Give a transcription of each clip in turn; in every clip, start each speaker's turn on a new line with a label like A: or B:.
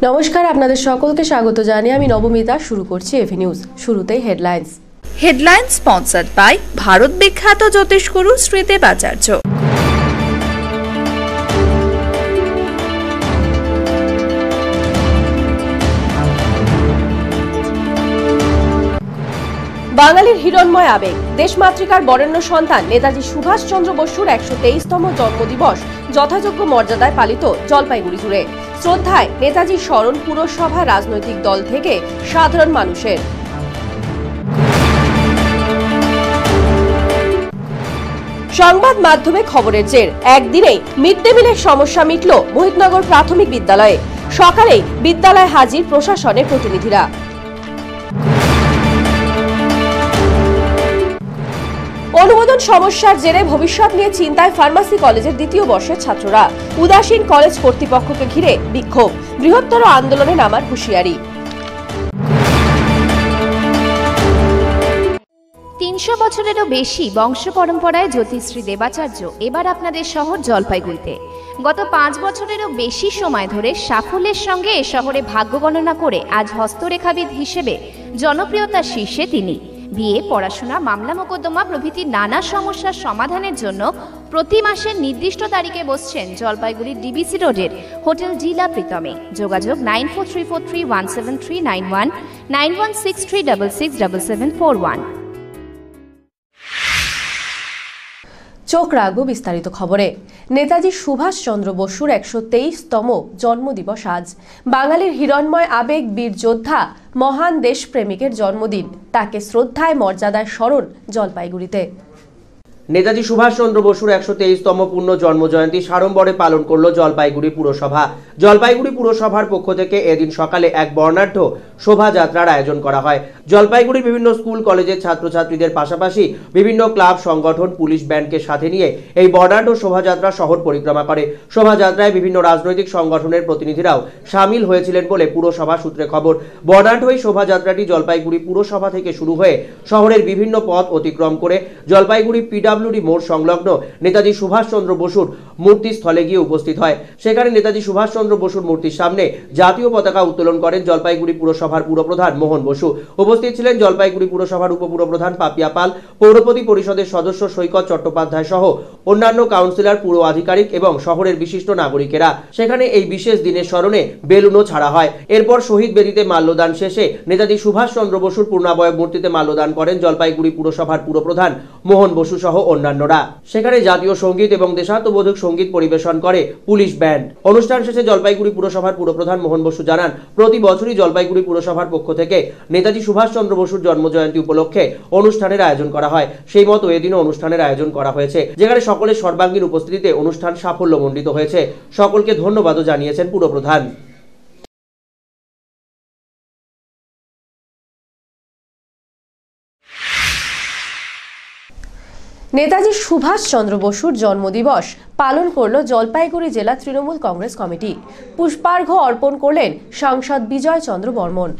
A: নমস্কার, আপনাদের সকলকে স্বাগত জানিয়ে আমি নবমিতা শুরু করছি এভি নিউজ। শুরুতেই
B: হেডলাইন্স স্পন্সর্ড বাই ভারত বিখ্যাত জ্যোতিষগুরু শ্রী দেবাচার্য।
A: বাঙালির হিরণ্ময় আবেগ, দেশমাতৃকার বরেণ্য সন্তান নেতাজি সুভাষচন্দ্র বসুর ১২৩তম জন্মদিবস যথাযোগ্য মর্যাদায় পালিত জলপাইগুড়ি জুড়ে। শ্রদ্ধায় নেতাজি স্মরণ পুরসভা, রাজনৈতিক দল থেকে সাধারণ মানুষের। সংবাদ মাধ্যমে খবরের জের, একদিনেই মিড ডে মিলের সমস্যা মিটল মোহিতনগর প্রাথমিক বিদ্যালয়ে। সকালেই বিদ্যালয়ে হাজির প্রশাসনের প্রতিনিধিরা। অনুমোদন সমস্যার জেরে ভবিষ্যৎ নিয়ে চিন্তায় ফার্মাসি কলেজের দ্বিতীয় বর্ষের ছাত্ররা। উদাসীন কলেজ কর্তৃপক্ষকে ঘিরে বিক্ষোভ, বৃহত্তর আন্দোলনে নামার হুঁশিয়ারি।
C: ৩০০ বছরেরও বেশি বংশ পরম্পরায় জ্যোতিশ্রী দেবাচার্য এবার আপনাদের শহর জলপাইগুড়িতে। গত ৫ বছরেরও বেশি সময় ধরে সাফল্যের সঙ্গে এ শহরে ভাগ্য গণনা করে আজ হস্তরেখাবিদ হিসেবে জনপ্রিয়তার শীর্ষে তিনি। বিয়ে, পড়াশোনা, মামলা মোকদ্দমা প্রভৃতি নানা সমস্যার সমাধানের জন্য প্রতি মাসের নির্দিষ্ট তারিখে বসছেন জলপাইগুড়ির ডিবিসি রোডের হোটেল জিলা প্রীতমে। যোগাযোগ 9434317391, 9163667741।
A: চোখ রাখবো বিস্তারিত খবরে। নেতাজি সুভাষচন্দ্র বসুর ১২৩তম জন্মদিবস আজ। বাঙালির হিরণ্ময় আবেগ, বীর যোদ্ধা, মহান দেশপ্রেমিকের জন্মদিন। তাকে শ্রদ্ধায় মর্যাদায় স্মরণ জলপাইগুড়িতে।
D: নেতাজি সুভাষচন্দ্র বসুর ১২৩তম পূর্ণ জন্মজয়ন্তী সাড়ম্বরে পালন করল জলপাইগুড়ি পুরসভা। জলপাইগুড়ি পুরসভার পক্ষ থেকে এদিন সকালে এক বর্ণাঢ্য শোভাযাত্রার আয়োজন করা হয়। জলপাইগুড়ির বিভিন্ন স্কুল কলেজের ছাত্রছাত্রীদের পাশাপাশি বিভিন্ন ক্লাব সংগঠন, পুলিশ ব্যান্ডকে সাথে নিয়ে এই বর্ণাঢ্য শোভাযাত্রা শহর পরিক্রমা করে। শোভাযাত্রায় বিভিন্ন রাজনৈতিক সংগঠনের প্রতিনিধিরাও সামিল হয়েছিলেন বলে পুরসভা সূত্রে খবর। বর্ণাঢ্য এই শোভাযাত্রাটি জলপাইগুড়ি পুরসভা থেকে শুরু হয়ে শহরের বিভিন্ন পথ অতিক্রম করে জলপাইগুড়ি পিডব্লিউডি মোড় সংলগ্ন নেতাজি সুভাষচন্দ্র বসুর মূর্তিস্থলে গিয়ে উপস্থিত হয়। সেখানে নেতাজি সুভাষচন্দ্র বসুর মূর্তির সামনে জাতীয় পতাকা উত্তোলন করেন জলপাইগুড়ি পুরসভার পুরপ্রধান মোহন বসু। উপস্থিত ছিলেন জলপাইগুড়ি পুরসভার উপপুরপ্রধান পাপিয়া পাল, পৌরপতি পরিষদের সদস্য সৈকত চট্টোপাধ্যায় সহ অন্যান্য কাউন্সিলর, পুর আধিকারিক এবং শহরের বিশিষ্ট নাগরিকেরা। সেখানে এই বিশেষ দিনের স্মরণে বেলুনও ছাড়া হয়। এরপর শহীদ বেদিতে মাল্যদান শেষে নেতাজি সুভাষচন্দ্র বসুর পূর্ণাবয়ব মূর্তিতে মাল্যদান করেন জলপাইগুড়ি পুরসভার পুরপ্রধান মোহন বসু সহ অন্যান্যরা। সেখানে জাতীয় সঙ্গীত এবং দেশাত্মবোধক সঙ্গীত পরিবেশন করে পুলিশ ব্যান্ড। অনুষ্ঠান শেষে জলপাইগুড়ি পুরসভার পুরপ্রধান মোহন বসু জানান, প্রতি বছরই জলপাইগুড়ি পুরসভার পক্ষ থেকে নেতাজি সুভাষচন্দ্র বসুর জন্মজয়ন্তী উপলক্ষে অনুষ্ঠানের আয়োজন করা হয়। সেই মতো এদিনও অনুষ্ঠানের আয়োজন করা হয়েছে, যেখানে সকলের সর্বাঙ্গীন উপস্থিতিতে অনুষ্ঠান সাফল্যমণ্ডিত হয়েছে। সকলকে ধন্যবাদও জানিয়েছেন পুরপ্রধান।
A: নেতাজি সুভাষচন্দ্র বসুর জন্মদিবস পালন করল জলপাইগুড়ি জেলা তৃণমূল কংগ্রেস কমিটি। পুষ্পার্ঘ্য অর্পণ করলেন সাংসদ বিজয় চন্দ্র বর্মন।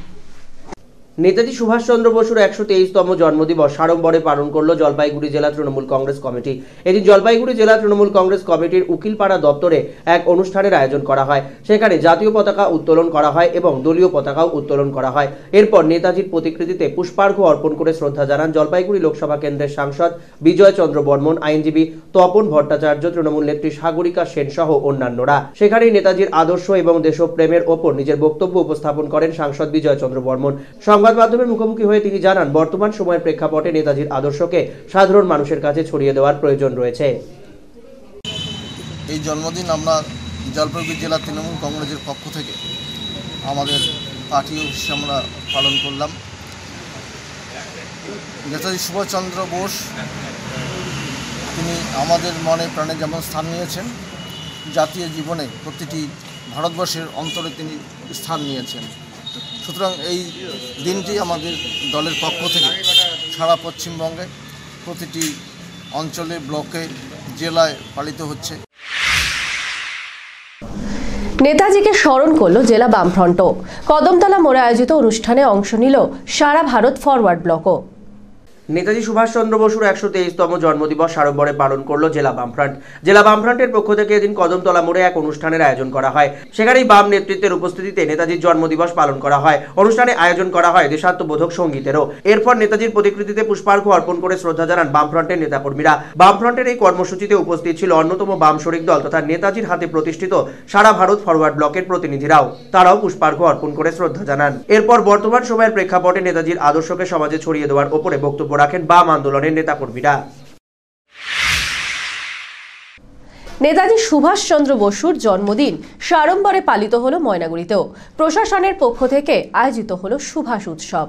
D: নেতাজি সুভাষচন্দ্র বসুর ১২৩তম জন্মদিবস সাড়ম্বরে পালন করল জলপাইগুড়ি জেলা তৃণমূল কংগ্রেস কমিটি। এদিন জলপাইগুড়ি জেলা তৃণমূল কংগ্রেস কমিটির উকিলপাড়া দপ্তরে এক অনুষ্ঠানের আয়োজন করা হয়। সেখানে জাতীয় পতাকা উত্তোলন করা হয় এবং দলীয় পতাকাও উত্তোলন করা হয়। এরপর নেতাজির প্রতিকৃতিতে পুষ্পার্ঘ্য অর্পণ করে শ্রদ্ধা জানান জলপাইগুড়ি লোকসভা কেন্দ্রের সাংসদ বিজয় চন্দ্র বর্মন, আইনজীবী তপন ভট্টাচার্য, তৃণমূল নেত্রী সাগরিকা সেন সহ অন্যান্যরা। সেখানেই নেতাজির আদর্শ এবং দেশপ্রেমের ওপর নিজের বক্তব্য উপস্থাপন করেন সাংসদ বিজয় চন্দ্র বর্মন। সংবাদ মাধ্যমের মুখোমুখি হয়ে তিনি জানান, বর্তমান সময়ের প্রেক্ষাপটে নেতাজির আদর্শকে সাধারণ মানুষের কাছে ছড়িয়ে দেওয়ার প্রয়োজন রয়েছে।
E: এই জন্মদিন আমরা জলপাইগুড়ি জেলা তৃণমূল কংগ্রেসের পক্ষ থেকে আমাদের পার্টি অফিসে আমরা পালন করলাম। নেতাজি সুভাষচন্দ্র বোস তিনি আমাদের মনে প্রাণে যেমন স্থান নিয়েছেন, জাতীয় জীবনে প্রতিটি ভারতবর্ষের অন্তরে তিনি স্থান নিয়েছেন। সুতরাং এই দিনটি আমাদের দলের পক্ষ থেকে সারা পশ্চিমবঙ্গে প্রতিটি অঞ্চলে, ব্লকে, জেলায় পালিত হচ্ছে।
A: নেতাজিকে স্মরণ করল জেলা বামফ্রন্ট। কদমতলা মোড়ে আয়োজিত অনুষ্ঠানে অংশ নিল সারা ভারত ফরওয়ার্ড ব্লকও।
D: নেতাজি সুভাষচন্দ্র বসুর 123তম জন্মদিবস সাড়ম্বরে পালন করলো জেলা বামফ্রন্ট। জেলা বামফ্রন্টের পক্ষ থেকে এদিন কদমতলা মোড়ে এক অনুষ্ঠানের আয়োজন করা হয়। সেখানেই বাম নেতৃত্বের উপস্থিতিতে নেতাজির জন্মদিবস পালন করা হয়। অনুষ্ঠানে আয়োজন করা হয় দেশাত্মবোধক সঙ্গীতেরও। এরপর নেতাজির প্রতিকৃতিতে পুষ্পার্ঘ অর্পণ করে শ্রদ্ধা জানান বামফ্রন্টের নেতাকর্মীরা। বামফ্রন্টের এই কর্মসূচিতে উপস্থিত ছিল অন্যতম বাম শরিক দল তথা নেতাজির হাতে প্রতিষ্ঠিত সারা ভারত ফরওয়ার্ড ব্লকের প্রতিনিধিরাও। তারাও পুষ্পার্ঘ অর্পণ করে শ্রদ্ধা জানান। এরপর বর্তমান সময়ের প্রেক্ষাপটে নেতাজির আদর্শকে সমাজে ছড়িয়ে দেওয়ার ওপরে বক্তব্য রাখেন বাম আন্দোলনের নেতাকর্মীরা।
A: নেতাজি সুভাষচন্দ্র বসুর জন্মদিন সাড়ম্বরে পালিত হলো ময়নাগুড়িতেও। প্রশাসনের পক্ষ থেকে আয়োজিত হলো সুভাষ উৎসব।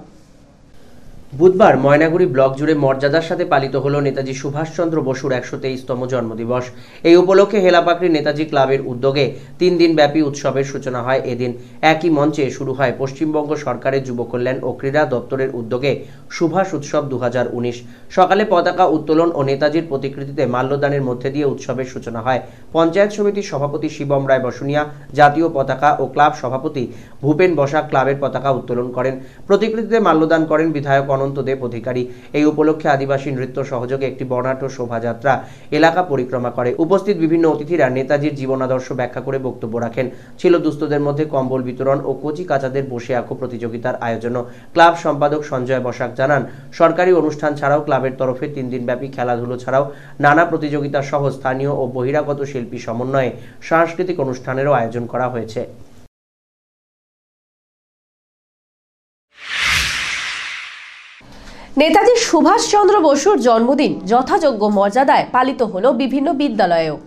D: বুধবার ময়নাগুড়ি ব্লক জুড়ে মর্যাদার সাথে পালিত হলো নেতাজি সুভাষচন্দ্র বসুর 123তম জন্মদিবস। এই উপলক্ষে হেলাপাকড়ি নেতাজি ক্লাবের উদ্যোগে 3 দিন ব্যাপী উৎসবের সূচনা হয় এদিন। একই মঞ্চে শুরু হয় পশ্চিমবঙ্গ সরকারের যুব কল্যাণ ও ক্রীড়া দপ্তরের উদ্যোগে সুভাষ উৎসব 2019। সকালে পতাকা উত্তোলন ও নেতাজির প্রতিকৃতিতে মাল্যদানের মধ্যে দিয়ে উৎসবের সূচনা হয়। পঞ্চায়েত সমিতির সভাপতি শিবম রায় বসুনিয়া জাতীয় পতাকা ও ক্লাব সভাপতি ভূপেন বসাক ক্লাবের পতাকা উত্তোলন করেন। প্রতিকৃতিতে মাল্যদান করেন বিধায়ক অনন্ত দেব অধিকারী। এই উপলক্ষে আদিবাসী নৃত্য সহযোগে একটি বর্ণাঢ্য শোভাযাত্রা এলাকা পরিক্রমা করে। উপস্থিত বিভিন্ন অতিথিরা নেতাজির জীবনাদর্শ ব্যাখ্যা করে বক্তব্য রাখেন। ছিল দুস্থদের মধ্যে কম্বল বিতরণ ও কচি কাচাদের বসে আঁকো প্রতিযোগিতার আয়োজনও। ক্লাব সম্পাদক সঞ্জয় বসাক জানান, সরকারি অনুষ্ঠান ছাড়াও ক্লাবের তরফে 3 দিন ব্যাপী খেলাধুলো ছাড়াও নানা প্রতিযোগিতা সহ স্থানীয় ও বহিরাগত শিল্পী সমন্বয়ে সাংস্কৃতিক অনুষ্ঠানেরও আয়োজন করা হয়েছে।
A: নেতাজি সুভাষচন্দ্র বসুর জন্মদিন যথাযোগ্য মর্যাদায় পালিত হলো বিভিন্ন বিদ্যালয়েও।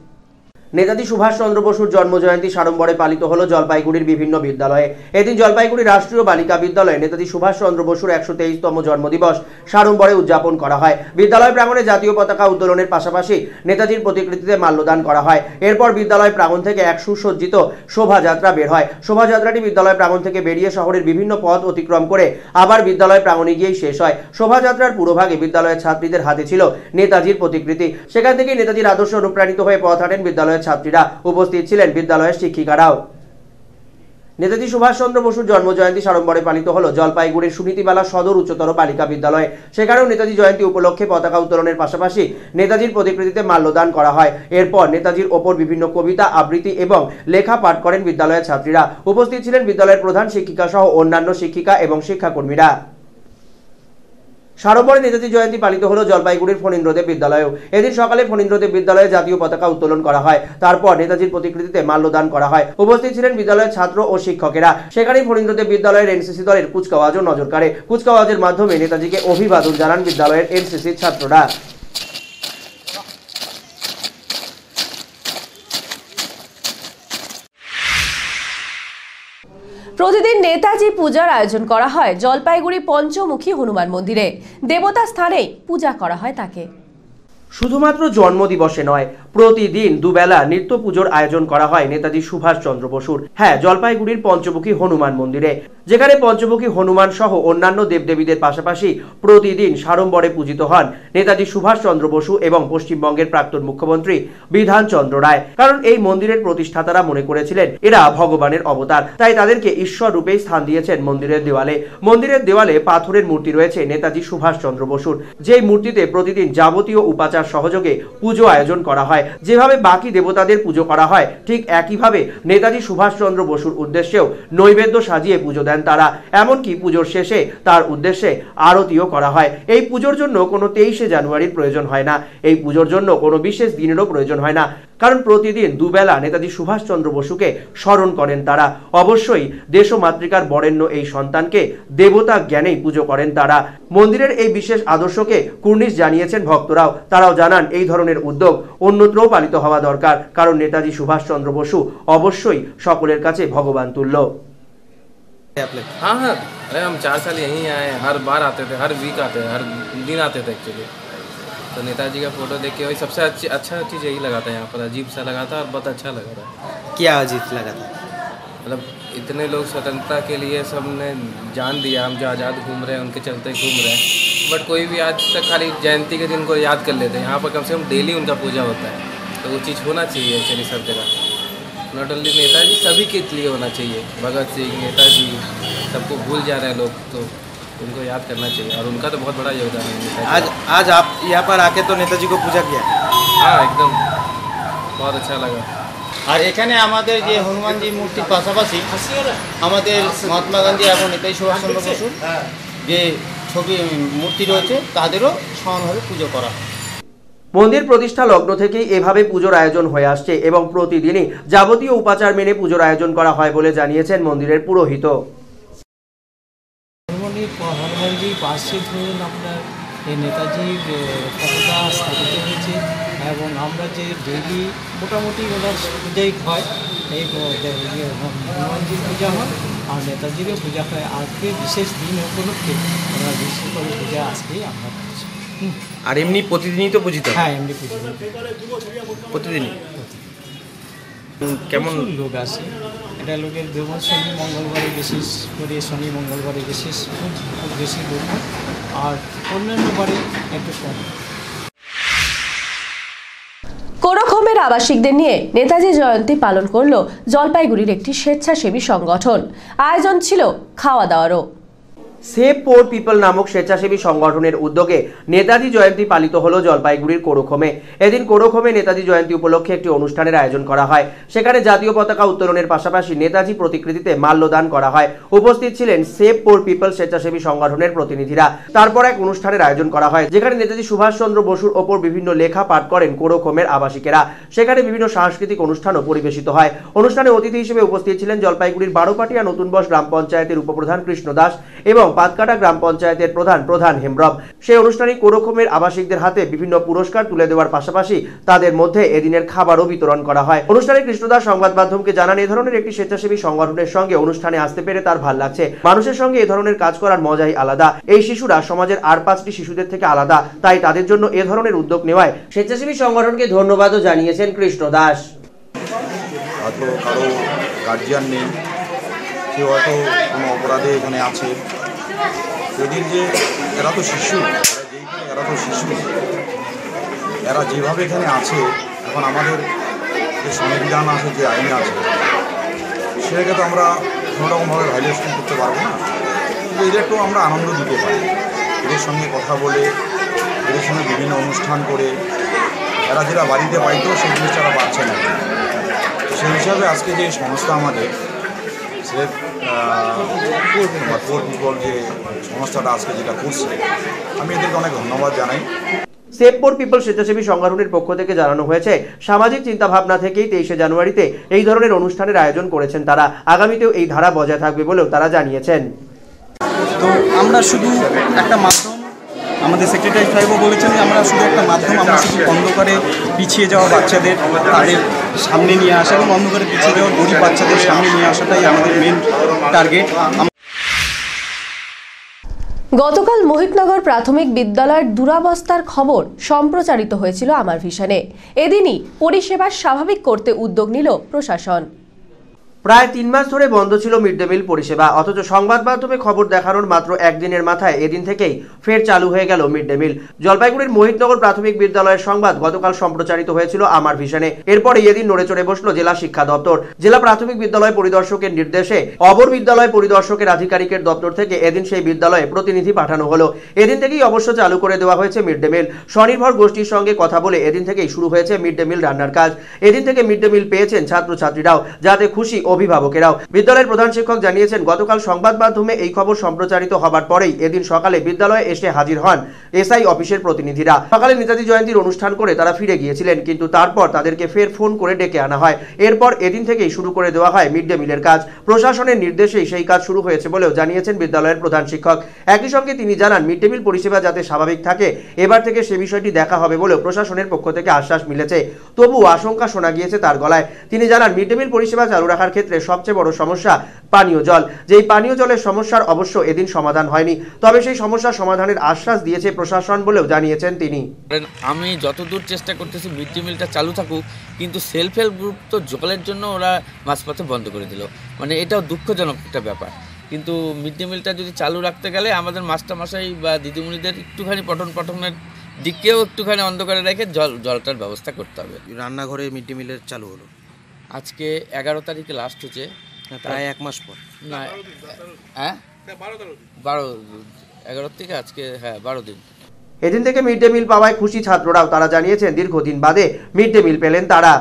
D: নেতাজি সুভাষচন্দ্র বসুর জন্মজয়ন্তী সাড়ম্বরে পালিত হলো জলপাইগুড়ির বিভিন্ন বিদ্যালয়ে। এদিন জলপাইগুড়ি রাষ্ট্রীয় বালিকা বিদ্যালয়ে নেতাজি সুভাষচন্দ্র বসুর 123তম জন্মদিবস সাড়ম্বরে উদযাপন করা হয়। বিদ্যালয় প্রাঙ্গণে জাতীয় পতাকা উত্তোলনের পাশাপাশি নেতাজির প্রতিকৃতিতে মাল্যদান করা হয়। এরপর বিদ্যালয় প্রাঙ্গণ থেকে এক সুসজ্জিত শোভাযাত্রা বের হয়। শোভাযাত্রাটি বিদ্যালয় প্রাঙ্গণ থেকে বেরিয়ে শহরের বিভিন্ন পথ অতিক্রম করে আবার বিদ্যালয় প্রাঙ্গণে গিয়েই শেষ হয়। শোভাযাত্রার পুরোভাগে বিদ্যালয়ের ছাত্রীদের হাতে ছিল নেতাজির প্রতিকৃতি। সেখান থেকেই নেতাজির আদর্শ অনুপ্রাণিত হয়ে পথ হাঁটেন বিদ্যালয়ের ছাত্রীরা। উপস্থিত ছিলেন বিদ্যালয়ের শিক্ষিকারাও। নেতাজি সুভাষচন্দ্র বসুর জন্মজয়ন্তী সাড়ম্বরে পালিত হলো জলপাইগুড়ির সুনীতিবালা সদর উচ্চতর বালিকা বিদ্যালয়ে। সেখানেও নেতাজি জয়ন্তী উপলক্ষে পতাকা উত্তোলনের পাশাপাশি নেতাজির প্রতিকৃতিতে মাল্যদান করা হয়। এরপর নেতাজির ওপর বিভিন্ন কবিতা আবৃত্তি এবং লেখা পাঠ করেন বিদ্যালয়ের ছাত্রীরা। উপস্থিত ছিলেন বিদ্যালয়ের প্রধান শিক্ষিকা সহ অন্যান্য শিক্ষিকা এবং শিক্ষাকর্মীরা। সাড়ম্বরে নেতাজি জয়ন্তী পালিত হলো জলপাইগুড়ির ফণীন্দ্রদেব বিদ্যালয়েও। এদিন সকালে ফণীন্দ্রদেব বিদ্যালয়ে জাতীয় পতাকা উত্তোলন করা হয়। তারপর নেতাজির প্রতিকৃতিতে মাল্যদান করা হয়। উপস্থিত ছিলেন বিদ্যালয়ের ছাত্র ও শিক্ষকেরা। সেখানেই ফণীন্দ্রদেব বিদ্যালয়ের এনসিসি দলের কুচকাওয়াজও নজর কাড়ে। কুচকাওয়াজের মাধ্যমে নেতাজিকে অভিবাদন জানান বিদ্যালয়ের এনসিসির ছাত্ররা।
A: প্রতিদিন নেতাজি পূজার আয়োজন করা হয় জলপাইগুড়ি পঞ্চমুখী হনুমান মন্দিরে। দেবতা স্থানেই পূজা করা হয় তাকে।
D: শুধুমাত্র জন্মদিবসে নয়, প্রতিদিন দুবেলা নিত্য পুজোর আয়োজন করা হয় নেতাজি সুভাষচন্দ্র বসুর। হ্যাঁ, জলপাইগুড়ির পঞ্চমুখী হনুমান মন্দিরে, যেখানে পঞ্চমুখী হনুমান সহ অন্যান্য দেবদেবীদের পাশাপাশি প্রতিদিন সাড়ম্বরে পূজিত হন নেতাজি সুভাষচন্দ্র বসু এবং পশ্চিমবঙ্গের প্রাক্তন মুখ্যমন্ত্রী বিধানচন্দ্র রায়। কারণ এই মন্দিরের প্রতিষ্ঠাতারা মনে করেছিলেন এরা ভগবানের অবতার, তাই তাদেরকে ঈশ্বর রূপেই স্থান দিয়েছেন মন্দিরের দেওয়ালে। মন্দিরের দেওয়ালে পাথরের মূর্তি রয়েছে নেতাজি সুভাষচন্দ্র বসুর, যেই মূর্তিতে প্রতিদিন যাবতীয় উপাচার সহযোগে পুজো আয়োজন করা হয়। যেভাবে বাকি দেবতাদের পুজো করা হয়, ঠিক একইভাবে নেতাজি সুভাষচন্দ্র বসুর উদ্দেশ্যেও নৈবেদ্য সাজিয়ে পুজো দেন তারা। এমনকি পুজোর শেষে তার উদ্দেশ্যে আরতিও করা হয়। এই পুজোর জন্য কোনো 23শে জানুয়ারির প্রয়োজন হয় না। এই পুজোর জন্য কোনো বিশেষ দিনেরও প্রয়োজন হয় না, কারণ প্রতিদিন দুবেলা নেতাজি সুভাষচন্দ্র বসুকে স্মরণ করেন তারা। অবশ্যই দেশ ও মাতৃকার বরেণ্য এই সন্তানকে দেবতা জ্ঞানেই পুজো করেন তারা। মন্দিরের এই বিশেষ আদর্শকে কুর্নিশ জানিয়েছেন ভক্তরাও। তারাও জানান এই ধরনের উদ্যোগ অন্যত্রও পালিত হওয়া দরকার, কারণ নেতাজি সুভাষচন্দ্র বসু অবশ্যই সকলের কাছে ভগবান তুল্য।
F: हाँ हाँ, अरे हम 4 साल यहीं आए, हर बार आते थे, हर वीक आते थे, हर दिन आते थे एक्चुअली। तो नेताजी का फोटो देख के वही सबसे अच्छा चीज़ यही लगा था यहाँ पर। अजीब सा लगा था और बहुत अच्छा लगा था।
G: क्या अजीब लगा था?
F: मतलब इतने लोग स्वतंत्रता के लिए सबने जान दिया, हम जो आज़ाद घूम रहे हैं उनके चलते घूम रहे हैं, बट कोई भी आज तक खाली जयंती के दिन को याद कर लेते हैं। यहाँ पर कम से कम डेली उनका पूजा होता है, तो वो चीज़ होना चाहिए एक्चुअली सब जगह। नॉट ओनली नेताजी, सभी के लिए होना चाहिए। भगत सिंह, नेताजी, सबको भूल जा रहे हैं लोग, तो उनको याद करना चाहिए और उनका तो बहुत बड़ा योगदान है नेताजी का।
G: आज आप यहाँ पर आके तो नेताजी को पूजा किया?
F: हाँ एकदम बहुत अच्छा लगा।
G: আর এখানে আমাদের যে হনুমানজি মূর্তির পাশাপাশি আমাদের মহাত্মা গান্ধী এবং নেতাজি সুভাষচন্দ্র বসুর যে ছবি মূর্তি রয়েছে তাদেরও সমানভাবে পুজো করা হয়।
D: মন্দির প্রতিষ্ঠা লগ্ন থেকেই এভাবে পুজোর আয়োজন হয়ে আসছে এবং প্রতিদিনই যাবতীয় উপাচার মেনে পুজোর আয়োজন করা হয় বলে জানিয়েছেন মন্দিরের পুরোহিত।
H: হনুমানজি পাশে ধরুন আপনার এই নেতাজির পতাকা স্থাপিত হয়েছে এবং আমরা যে ডেইলি মোটামুটি ওনার পূজাই হয়, এই হনুমানজির পূজা হয় আর নেতাজিরও পূজা হয়। আজকে বিশেষ দিন উপলক্ষে আমরা বিশেষ করে পূজা আজকেই আমরা করছি।
G: আর এমনি প্রতিদিনই তো পূজিত?
H: হ্যাঁ এমনি পুজো
G: প্রতিদিনই। কেমন
H: লোক আসে? এটা লোকের যেমন শনি মঙ্গলবারে বিশেষ করে শনি মঙ্গলবারে বিশেষ খুব বেশি লোক হয় আর অন্যান্য বারে একটু কম।
A: কোরখমের আবাসিকদের নিয়ে নেতাজি জয়ন্তী পালন করল জলপাইগুড়ির একটি স্বেচ্ছাসেবী সংগঠন। আয়োজন ছিল খাওয়া দাওয়ারও।
D: সেভ পোর পিপল নামক স্বেচ্ছাসেবী সংগঠনের উদ্যোগে নেতাজি জয়ন্তী পালিত হলো জলপাইগুড়ির কোরখমে। এদিন কোরখমে নেতাজি জয়ন্তী উপলক্ষে একটি অনুষ্ঠানের আয়োজন করা হয়। সেখানে জাতীয় পতাকা উত্তোলনের পাশাপাশি নেতাজি প্রতিকৃতিতে মাল্যদান করা হয়। উপস্থিত ছিলেন সেভ পোর পিপল স্বেচ্ছাসেবী সংগঠনের প্রতিনিধিরা। তারপর এক অনুষ্ঠানের আয়োজন করা হয় যেখানে নেতাজি সুভাষচন্দ্র বসুর ওপর বিভিন্ন লেখা পাঠ করেন কোরখমের আবাসিকেরা। সেখানে বিভিন্ন সাংস্কৃতিক অনুষ্ঠানও পরিবেশিত হয়। অনুষ্ঠানে অতিথি হিসেবে উপস্থিত ছিলেন জলপাইগুড়ির বারোপাটিয়া নতুন বস গ্রাম পঞ্চায়েতের উপপ্রধান কৃষ্ণ দাস এবং পাতকাটা গ্রাম পঞ্চায়েতের প্রধান হেমব্রম। সেই অনুষ্ঠানে কোরখমের আবাসিকদের হাতে বিভিন্ন পুরস্কার তুলে দেওয়ার পাশাপাশি তাদের মধ্যে এদিনের খাবারও বিতরণ করা হয়। অনুষ্ঠানে কৃষ্ণদাস সংবাদ মাধ্যমকে জানান, এ ধরনের একটি স্বেচ্ছাসেবী সংগঠনের সঙ্গে অনুষ্ঠানে আসতে পেরে তার ভালো লাগছে। মানুষের সঙ্গে এ ধরনের কাজ করার মজাই আলাদা। এই শিশুরা সমাজের আর 5টি শিশুদের থেকে আলাদা, তাই তাদের জন্য এ ধরনের উদ্যোগ নেওয়ায় স্বেচ্ছাসেবী সংগঠনকে ধন্যবাদও জানিয়েছেন কৃষ্ণদাস।
I: হয়তো কারো গার্জিয়ান নেই, কেউ হয়তো কোনো অপরাধে এখানে আছে, এদের যে এরা তো শিশু, এরা যেভাবে এখানে আছে, এখন আমাদের যে সংবিধান আছে, যে আইন আছে, সেটাকে তো আমরা কোনোরকমভাবে ভাইলেশন করতে পারবো না। কিন্তু এদেরকেও আমরা আনন্দ দিতে পারি, এদের সঙ্গে কথা বলে, এদের সঙ্গে বিভিন্ন অনুষ্ঠান করে। এরা যেটা বাড়িতে পাইতো সেই জিনিসটা এরা পাচ্ছে না। সেই হিসাবে আজকে যে সংস্থা আমাদের পোর পিপল যে সংস্থাটা আজকে যেটা করছে, আমি এদেরকে অনেক ধন্যবাদ জানাই।
D: সেভ পোর পিপল স্বেচ্ছাসেবী সংগঠনের পক্ষ থেকে জানানো হয়েছে, সামাজিক চিন্তাভাবনা থেকেই 23শে জানুয়ারিতে এই ধরনের অনুষ্ঠানের আয়োজন করেছেন তারা। আগামীতেও এই ধারা বজায় থাকবে বলেও তারা জানিয়েছেন।
J: তো আমরা শুধু একটা মাধ্যম, আমাদের সেক্রেটারি সাহেবও বলেছেন যে আমরা শুধু একটা মাধ্যম, আমরা শুধু অন্ধকারে পিছিয়ে যাওয়া বাচ্চাদের তাদের সামনে নিয়ে আসা এবং অন্ধকারে পিছিয়ে যাওয়া গরিব বাচ্চাদের সামনে নিয়ে আসাটাই আমাদের মেন টার্গেট।
A: গতকাল মোহিতনগর প্রাথমিক বিদ্যালয়ের দুরাবস্থার খবর সম্প্রচারিত হয়েছিল আমার ভিশনে। এদিনই পরিষেবা স্বাভাবিক করতে উদ্যোগ নিল প্রশাসন।
D: প্রায় 3 মাস ধরে বন্ধ ছিল মিড ডে মিল পরিষেবা, অথচ সংবাদ মাধ্যমে খবর দেখানোর মাত্র একদিনের মাথায় এদিন থেকেই ফের চালু হয়ে গেল মিড ডে মিল। জলপাইগুড়ির মোহিতনগর প্রাথমিক বিদ্যালয়ের সংবাদ গতকাল সম্প্রচারিত হয়েছিল আমার ভিশনে। এরপরে এদিন নড়ে চড়ে বসলো জেলা শিক্ষা দপ্তর। জেলা প্রাথমিক বিদ্যালয় পরিদর্শকের নির্দেশে অবর বিদ্যালয় পরিদর্শকের আধিকারিকের দপ্তর থেকে এদিন সেই বিদ্যালয়ে প্রতিনিধি পাঠানো হলো। এদিন থেকেই অবশ্য চালু করে দেওয়া হয়েছে মিড ডে মিল। স্বনির্ভর গোষ্ঠীর সঙ্গে কথা বলে এদিন থেকেই শুরু হয়েছে মিড ডে মিল রান্নার কাজ। এদিন থেকে মিড ডে মিল পেয়েছেন ছাত্রছাত্রীরাও, যাতে খুশি অভিভাবকেরাও। বিদ্যালয়ের প্রধান শিক্ষক জানিয়েছেন, গতকাল সংবাদ মাধ্যমে এই খবর সম্প্রচারিত হবার পরেই এদিন সকালে বিদ্যালয়ে এসে হাজির হন এসআই অফিসের প্রতিনিধিরা। সকালে নেতাজি জয়ন্তীর অনুষ্ঠান করে তারা ফিরে গিয়েছিলেন, কিন্তু তারপর তাদেরকে ফের ফোন করে ডেকে আনা হয়। এরপর এদিন থেকেই শুরু করে দেওয়া হয় মিড ডে মিলের কাজ। প্রশাসনের নির্দেশেই সেই কাজ শুরু হয়েছে বলেও জানিয়েছেন বিদ্যালয়ের প্রধান শিক্ষক। একই সঙ্গে তিনি জানান, মিড ডে মিল পরিষেবা যাতে স্বাভাবিক থাকে এবার থেকে সে বিষয়টি দেখা হবে বলেও প্রশাসনের পক্ষ থেকে আশ্বাস মিলেছে। তবুও আশঙ্কা শোনা গিয়েছে তার গলায়। তিনি জানান, মিড ডে মিল পরিষেবা চালু রাখার ক্ষেত্রে সবচেয়ে বড় সমস্যা পানীয় জল। যেই পানীয় জলের সমস্যার অবশ্য এদিন সমাধান হয়নি, তবে সেই সমস্যার সমাধানের আশ্বাস দিয়েছে প্রশাসন বলেও জানিয়েছেন তিনি।
K: আমি যতদূর চেষ্টা করতেছি মিড ডে মিলটা চালু থাকুক, কিন্তু সেলফ হেল্প গ্রুপ তো জলের জন্য ওরা মাঝপথে বন্ধ করে দিল, মানে এটাও দুঃখজনক একটা ব্যাপার। কিন্তু মিড ডে মিলটা যদি চালু রাখতে গেলে আমাদের মাস্টারমশাই বা দিদিমণিদের একটুখানি পঠনের দিকেও একটুখানি অন্ধকারে রেখে জলটার ব্যবস্থা করতে হবে।
G: রান্নাঘরে মিড ডে মিলের চালু হলো
K: আজকে 11 তারিখে লাস্ট হচ্ছে,
G: প্রায় 1 মাস পর।
K: না, হ্যাঁ 12 11 থেকে আজকে 12 দিন।
D: এদিন থেকে মিড ডে মিল পাওয়ায় খুশি ছাত্ররাও। তারা জানিয়েছেন দীর্ঘদিন বাদে মিড ডে মিল পেলেন তারা।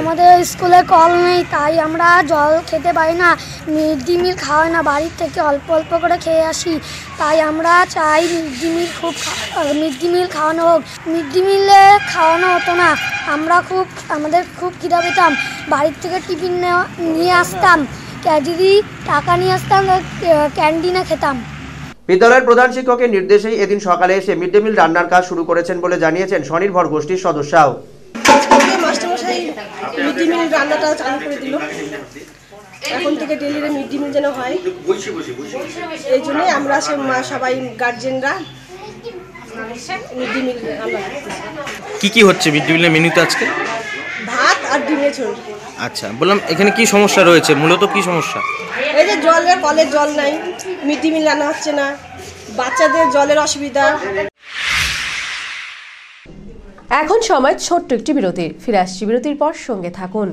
L: আমাদের স্কুলে কল নেই, তাই আমরা জল খেতে পারি না, মিড ডে মিল খাওয়াই না, বাড়ির থেকে অল্প অল্প করে খেয়ে আসি। তাই আমরা চাই মিড ডে মিল খাওয়ানো হোক। মিড ডে মিলে খাওয়ানো হতো না, আমাদের খুব খিদা পেতাম, বাড়ির থেকে টিফিন নিয়ে আসতাম, ক্যাডারি টাকা নিয়ে আসতাম, ক্যান্টিনে খেতাম।
D: বিদ্যালয়ের প্রধান শিক্ষকের নির্দেশেই এদিন সকালে এসে মিড ডে মিল রান্নার কাজ শুরু করেছেন বলে জানিয়েছেন স্বনির্ভর গোষ্ঠীর সদস্যরাও।
M: মাস্টারমশাই মিড ডে মিল রান্নাটা চালু করে দিল, এখন থেকে ডেলি মিড ডে মিল যেন হয়, এই জন্যই আমরা সবাই গার্জেনরা মিড ডে মিল রান্না করতেছি।
N: কি হচ্ছে মিড ডে মিলের মেনুতে আজকে?
M: ভাত আর ডিমের ঝোল।
N: আচ্ছা, বললাম এখানে কি সমস্যা রয়েছে, মূলত কি সমস্যা?
M: এই যে কলের জল নাই, মিড ডে মিল রান্না হচ্ছে না, বাচ্চাদের জলের অসুবিধা।
A: এখন সময় ছোট্ট একটি বিরতির। ফিরে আসছি বিরতির পর, সঙ্গে থাকুন।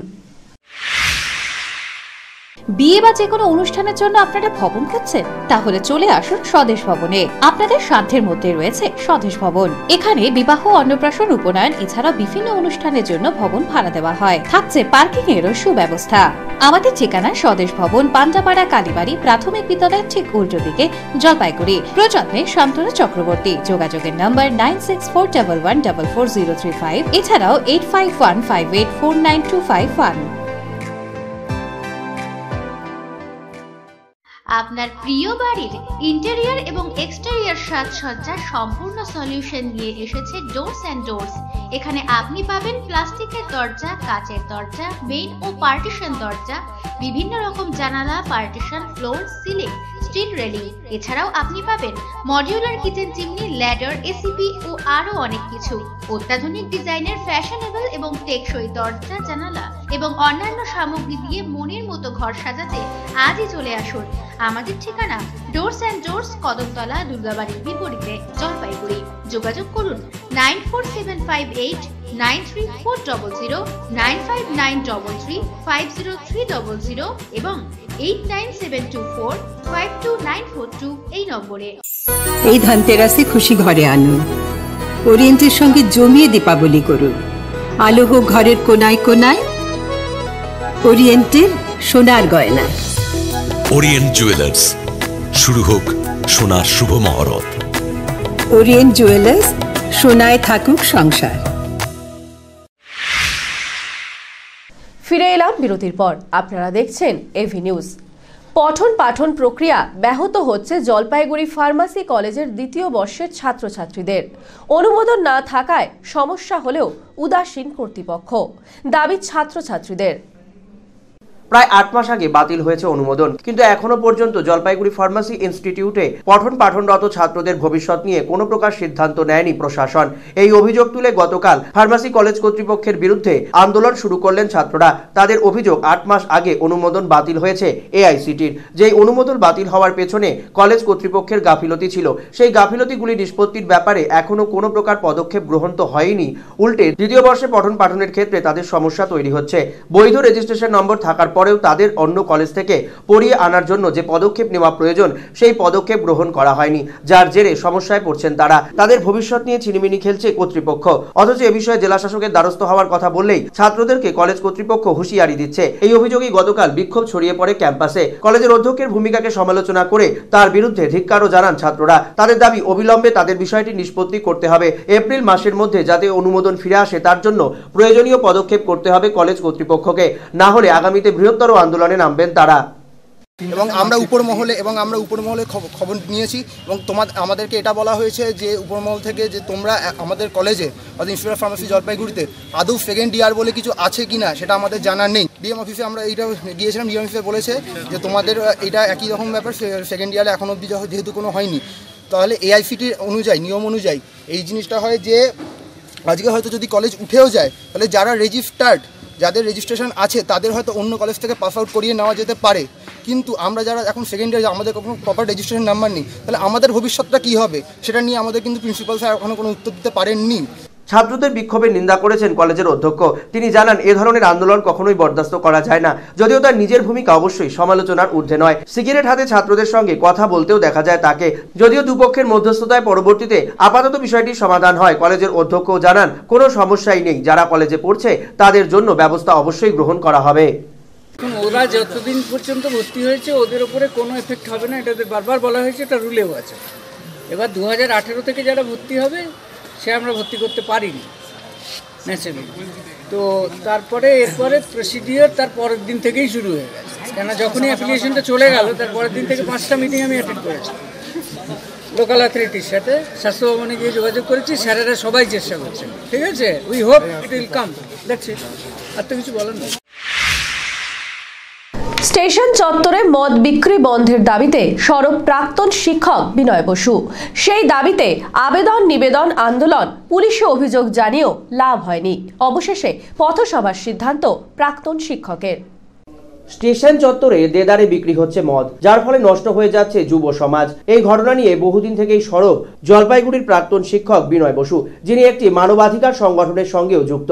B: বিয়ে বা যে কোনো অনুষ্ঠানের জন্য আপনারা ভবন খুঁজছেন? তাহলে চলে আসুন স্বদেশ ভবনে। আপনাদের সাধ্যের মধ্যে রয়েছে স্বদেশ ভবন। এখানে বিবাহ, অন্নপ্রাশন, উপনয়ন এছাড়া বিভিন্ন অনুষ্ঠানের জন্য ভবন ভাড়া দেওয়া হয়। থাকছে পার্কিং এরও সুব্যবস্থা। আমাদের ঠিকানা স্বদেশ ভবন, পান্ডাপাড়া, কালীবাড়ি প্রাথমিক বিদ্যালয়ের ঠিক উল্টো দিকে, জলপাইগুড়ি। প্রযত্নে শান্তনু চক্রবর্তী। যোগাযোগের নম্বর 9641144035, এছাড়াও 8515849251।
O: আপনার প্রিয় বাড়ির ইন্টেরিয়র এবং এক্সটেরিয়র সাজসজ্জার সম্পূর্ণ সলিউশন নিয়ে এসেছে ডোরস অ্যান্ড ডোরস। এখানে আপনি পাবেন প্লাস্টিকের দরজা, কাচের দরজা, মেইন ও পার্টিশন দরজা, বিভিন্ন রকম জানালা, partition, floor, ceiling, steel railing. এছাড়াও আপনি পাবেন modular kitchen chimney, ladder, ACP ও আরো অনেক কিছু। অত্যাধুনিক ডিজাইনের ফ্যাশনেবল এবং টেকসই দরজা, জানালা এবং অন্যান্য সামগ্রী দিয়ে মনের মতো ঘর সাজাতে আজই চলে আসুন। আমাদের ঠিকানা ডোরস অ্যান্ড ডোরস, কদমতলা, দুর্গাবাড়ির বিপরীতে, জলপাইগুড়ি। যোগাযোগ করুন 9475893400, 9593350300 এবং 8972452942 এই নম্বরে।
P: এই ধনতেরাসে খুশি ঘরে আনুন, ওরিয়েন্টের সঙ্গে জমিয়ে দীপাবলি করুন। আলো হোক ঘরের কোনায় কোনায়, ওরিয়েন্টের সোনার গয়না।
Q: ওরিয়েন্ট জুয়েলার্স, শুরু হোক সোনার শুভ মহরত।
P: ওরিয়েন্ট জুয়েলার্স, সোনায় থাকুক সংসার।
A: ফিরে এলাম বিরতির পর। আপনারা দেখছেন এভি নিউজ। পঠন পাঠন প্রক্রিয়া ব্যাহত হচ্ছে জলপাইগুড়ি ফার্মাসি কলেজের দ্বিতীয় বর্ষের ছাত্রছাত্রীদের। অনুমোদন না থাকায় সমস্যা হলেও উদাসীন কর্তৃপক্ষ, দাবি ছাত্রছাত্রীদের।
D: প্রায় 8 মাস আগে বাতিল হয়েছে অনুমোদন, কিন্তু এখনো পর্যন্ত জলপাইগুড়ি ফার্মাসি ইনস্টিটিউটে পঠন পাঠনরত ছাত্রদের ভবিষ্যৎ নিয়ে কোনো প্রকার সিদ্ধান্ত নেয়নি প্রশাসন। এই অভিযোগ তুলে গতকাল ফার্মাসি কলেজ কর্তৃপক্ষের বিরুদ্ধে আন্দোলন শুরু করলেন ছাত্ররা। তাদের অভিযোগ 8 মাস আগে অনুমোদন বাতিল হয়েছে এআইসিটির। যেই অনুমোদন বাতিল হওয়ার পেছনে কলেজ কর্তৃপক্ষের গাফিলতি ছিল, সেই গাফিলতিগুলি নিষ্পত্তির ব্যাপারে এখনো কোনো প্রকার পদক্ষেপ গ্রহণ তো হয়নি। উল্টে দ্বিতীয় বর্ষে পঠন পাঠনের ক্ষেত্রে তাদের সমস্যা তৈরি হচ্ছে। বৈধ রেজিস্ট্রেশন নম্বর থাকার পরেও তাদের অন্য কলেজ থেকে পড়িয়ে আনার জন্য যে পদক্ষেপ নেওয়া প্রয়োজন সেই পদক্ষেপ গ্রহণ করা হয়নি, যার জেরে সমস্যায় পড়ছেন তারা। তাদের ভবিষ্যৎ নিয়ে ছিনিমিনি খেলছে কর্তৃপক্ষ। অথচ এ বিষয়ে জেলা শাসকের দ্বারস্থ হওয়ার কথা বললেই ছাত্রদেরকে কলেজ কর্তৃপক্ষ হুঁশিয়ারি দিচ্ছে। এই অভিযোগই গতকাল বিক্ষোভ ছড়িয়ে পড়ে ক্যাম্পাসে। কলেজের অধ্যক্ষের ভূমিকাকে সমালোচনা করে তার বিরুদ্ধে ধিক্কারও জানান ছাত্ররা। তাদের দাবি অবিলম্বে তাদের বিষয়টি নিষ্পত্তি করতে হবে। এপ্রিল মাসের মধ্যে যাতে অনুমোদন ফিরে আসে তার জন্য প্রয়োজনীয় পদক্ষেপ করতে হবে কলেজ কর্তৃপক্ষকে, না হলে আগামীতে বৃহত্তর আন্দোলনে নামবেন তারা।
E: এবং আমরা উপর মহলে খবর নিয়েছি এবং আমাদেরকে এটা বলা হয়েছে যে উপরমহল থেকে যে তোমরা আমাদের কলেজে অর্থাৎ ইনস্টিটিউট অফ ফার্মাসি জলপাইগুড়িতে আদৌ সেকেন্ড ইয়ার বলে কিছু আছে কিনা সেটা আমাদের জানা নেই। ডিএম অফিসে আমরা এইটা গিয়েছিলাম, ডিএম অফিসে বলেছে যে তোমাদের এটা একই রকম ব্যাপার, সেকেন্ড ইয়ারে এখনও অবধি যেহেতু কোনো হয়নি, তাহলে এআইসিটির অনুযায়ী নিয়ম অনুযায়ী এই জিনিসটা হয় যে আজকে হয়তো যদি কলেজ উঠেও যায় তাহলে যারা রেজিস্টার্ড, যাদের রেজিস্ট্রেশন আছে তাদের হয়তো অন্য কলেজ থেকে পাস আউট করিয়ে নেওয়া যেতে পারে, কিন্তু আমরা যারা এখন সেকেন্ড ইয়ার আমাদের কোনো প্রপার রেজিস্ট্রেশন নাম্বার নেই, তাহলে আমাদের ভবিষ্যৎটা কী হবে সেটা নিয়ে আমাদের কিন্তু প্রিন্সিপাল স্যার এখনও কোনো উত্তর দিতে পারেননি।
D: ছাত্রদের বিক্ষোভের নিন্দা করেছেন কলেজের অধ্যক্ষ। তিনি জানান, এ ধরনের আন্দোলন কখনোই বরদাস্ত করা যায় না, যদিও তার নিজের ভূমিকা অবশ্যই সমালোচনার ঊর্ধ্বে নয়। সিগারেট হাতে ছাত্রদের সঙ্গে কথা বলতেও দেখা যায় তাকে, যদিও দুপক্ষের মধ্যস্থতায় পরবর্তীতে আপাতত বিষয়টির সমাধান হয়। কলেজের অধ্যক্ষ জানান, কোনো সমস্যাই নেই, যারা কলেজে পড়ছে তাদের জন্য ব্যবস্থা অবশ্যই গ্রহণ করা হবে।
R: এখন ওরা যতদিন পর্যন্ত ভর্তি হয়েছে ওদের উপরে কোনো এফেক্ট হবে না, এটা বারবার বলা হয়েছে, এটা রুলেও আছে। এবার 2018 থেকে যারা ভর্তি হবে সে আমরা ভর্তি করতে পারিনি ন্যাচারালি, তো তারপরে এরপরে প্রসিডিওর তার পরের দিন থেকেই শুরু হয়ে গেছে। কেন যখনই অ্যাপ্লিকেশনটা চলে গেল তার পরের দিন থেকে 5টা মিটিং আমি অ্যাটেন্ড করেছি লোকাল অথরিটির সাথে, স্বাস্থ্য ভবনে গিয়ে যোগাযোগ করেছি, স্যারেরা সবাই চেষ্টা করছেন। ঠিক আছে, we hope it will come, দেখছি, আর তো কিছু বলার নেই।
A: স্টেশন চত্বরে মদ বিক্রি বন্ধের দাবিতে সরব প্রাক্তন শিক্ষক বিনয় বসু। সেই দাবিতে আবেদন নিবেদন আন্দোলন, পুলিশে অভিযোগ জানিয়েও লাভ হয়নি। অবশেষে পথসভার সিদ্ধান্ত প্রাক্তন শিক্ষকের।
D: স্টেশন চত্বরে দেদারে বিক্রি হচ্ছে মদ, যার ফলে নষ্ট হয়ে যাচ্ছে যুব সমাজ। এই ঘটনা নিয়ে বহুদিন থেকেই সরব জলপাইগুড়ির প্রাক্তন শিক্ষক বিনয় বসু, যিনি একটি মানবাধিকার সংগঠনের সঙ্গেও যুক্ত।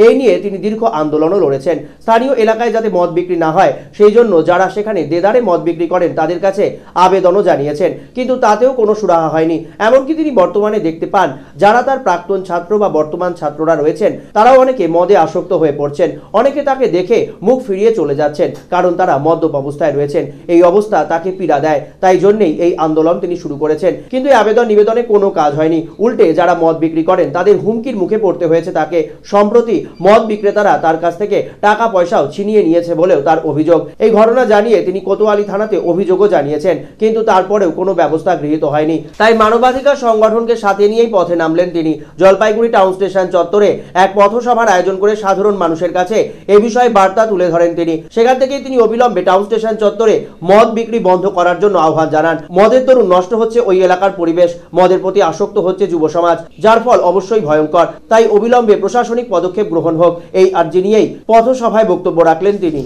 D: এই নিয়ে তিনি দীর্ঘ আন্দোলনও লড়েছেন। স্থানীয় এলাকায় যাতে মদ বিক্রি না হয় সেই জন্য যারা সেখানে দেদারে মদ বিক্রি করেন তাদের কাছে আবেদনও জানিয়েছেন, কিন্তু তাতেও কোনো সুরাহা হয়নি। এমনকি তিনি বর্তমানে দেখতে পান যারা তার প্রাক্তন ছাত্র বা বর্তমান ছাত্ররা রয়েছেন তারাও অনেকে মদে আসক্ত হয়ে পড়ছেন। অনেকে তাকে দেখে মুখ ফিরিয়ে চলে যাচ্ছেন, কারণ তারা মদ্যপ অবস্থায় রয়েছেন। এই অবস্থা তাকে পীড়া দেয়, তাই জন্যই এই আন্দোলন তিনি শুরু করেছেন। কিন্তু এই আবেদন নিবেদনে কোনো কাজ হয়নি, উল্টে যারা মদ বিক্রি করেন তাদের হুমকির মুখে পড়তে হয়েছে তাকে। সম্প্রতি মদ বিক্রেতারা তার কাছ থেকে টাকা পয়সাও ছিনিয়ে নিয়েছে বলেও তার অভিযোগ। এই ঘটনা জানিয়ে তিনি কোতোয়ালি থানাতে অভিযোগও জানিয়েছেন, কিন্তু তারপরেও কোনো ব্যবস্থা গৃহীত হয়নি। তাই মানবাধিকার সংগঠনকে সাথে নিয়েই পথে নামলেন তিনি। জলপাইগুড়ি টাউন স্টেশন চত্বরে এক পথসভার আয়োজন করে সাধারণ মানুষের কাছে এ বিষয়ে বার্তা তুলে ধরেন তিনি। সেখান থেকে তিনি অবিলম্বে টাউন স্টেশন চত্বরে মদ বিক্রি বন্ধ করার জন্য আহ্বান জানান। মদের দরুন নষ্ট হচ্ছে ওই এলাকার পরিবেশ, মদের প্রতি আসক্ত হচ্ছে যুব সমাজ, যার ফল অবশ্যই ভয়ঙ্কর। তাই অবিলম্বে প্রশাসনিক পদক্ষেপ গ্রহণ হোক, এই আর্জি নিয়েই পথসভায় বক্তব্য রাখলেন তিনি।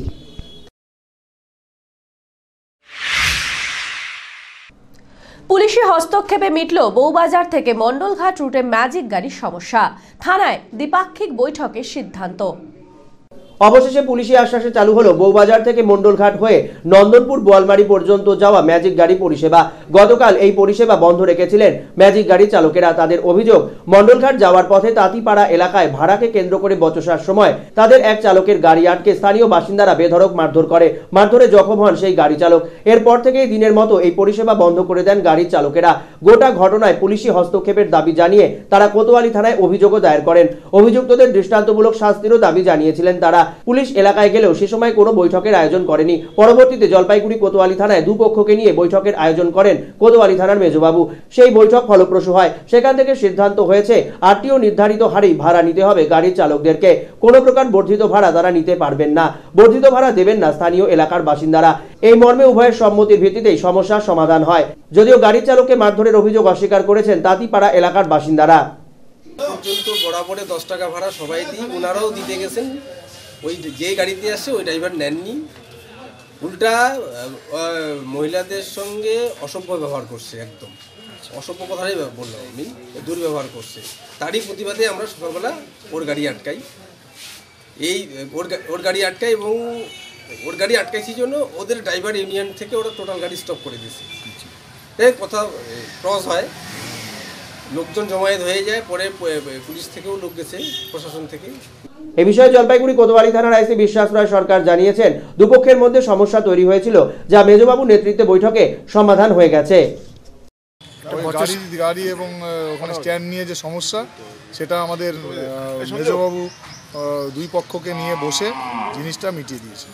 A: পুলিশি হস্তক্ষেপে মিটল বউবাজার থেকে মণ্ডলঘাট রুটে ম্যাজিক গাড়ির সমস্যা। থানায় দ্বিপাক্ষিক বৈঠকের সিদ্ধান্ত।
D: অবশেষে পুলিশি আশ্বাসে চালু হলো বউবাজার থেকে মণ্ডলঘাট হয়ে নন্দনপুর বোয়ালমারি পর্যন্ত যাওয়া ম্যাজিক গাড়ি পরিষেবা। গতকাল এই পরিষেবা বন্ধ রেখেছিলেন ম্যাজিক গাড়ি চালকেরা। তাদের অভিযোগ, মণ্ডলঘাট যাওয়ার পথে তাঁতিপাড়া এলাকায় ভাড়াকে কেন্দ্র করে বচসার সময় তাদের এক চালকের গাড়ি আটকে স্থানীয় বাসিন্দারা বেধড়ক মারধর করে। মারধরে জখম হন সেই গাড়ি চালক। এরপর থেকেই দিনের মতো এই পরিষেবা বন্ধ করে দেন গাড়ির চালকেরা। গোটা ঘটনায় পুলিশি হস্তক্ষেপের দাবি জানিয়ে তারা কোতোয়ালি থানায় অভিযোগও দায়ের করেন। অভিযুক্তদের দৃষ্টান্তমূলক শাস্তিরও দাবি জানিয়েছিলেন তারা। পুলিশ এলাকায় গেলেও সে সময় কোনো বৈঠকের আয়োজন করেনি। পরবর্তীতে জলপাইগুড়ি কোতোয়ালি থানায় দুপক্ষকে নিয়ে বৈঠকের আয়োজন করেন কোতোয়ালি থানার মেজবাবু। সেই বৈঠক ফলপ্রসূ হয়। সেখান থেকে সিদ্ধান্ত হয়েছে আরটিও নির্ধারিত হারেই ভাড়া নিতে হবে গাড়ির চালকদেরকে। কোনো প্রকার বর্ধিত ভাড়া তারা নিতে পারবেন না, বর্ধিত ভাড়া দেবেন না স্থানীয় এলাকার বাসিন্দারা। এই মর্মে উভয়ের সম্মতির ভিত্তিতেই সমস্যার সমাধান হয়। যদিও গাড়ির চালককে মারধরের অভিযোগ অস্বীকার করেছেন তাঁতিপাড়া এলাকার বাসিন্দারা।
S: পর্যন্ত বরাবরে 10 টাকা ভাড়া সবাই দিই, ওনারাও দিতে গেছেন। ওই যে গাড়িতে আসছে ওই ড্রাইভার নেননি, উল্টা মহিলাদের সঙ্গে অসভ্য ব্যবহার করছে। একদম অসভ্য কথাটাই বললাম আমি, দুর্ব্যবহার করছে। তারই প্রতিবাদে আমরা সকালবেলা ওর গাড়ি আটকাই। ওর গাড়ি আটকাই এবং ওর গাড়ি আটকাইছি জন্য ওদের ড্রাইভার ইউনিয়ন থেকে ওরা টোটাল গাড়ি স্টপ করে দিয়েছে। কথা ক্রস হয়, লোকজন জমায়েত হয়ে যায়। পরে পুলিশ থেকেও লোক গেছে, প্রশাসন থেকে।
D: এ বিষয়ে জলপাইগুড়ি কোতোয়ালি থানার আইসি বিশ্বাস রায় সরকার জানিয়েছেন, দুপক্ষের মধ্যে সমস্যা তৈরি হয়েছিল, যা মেজবাবুর নেতৃত্বে বৈঠকে সমাধান হয়ে গেছে।
T: গাড়ি এবং ওখানে স্ট্যান্ড নিয়ে যে সমস্যা, সেটা আমাদের মেজবাবু দুই পক্ষকে নিয়ে বসে জিনিসটা মিটিয়ে দিয়েছে।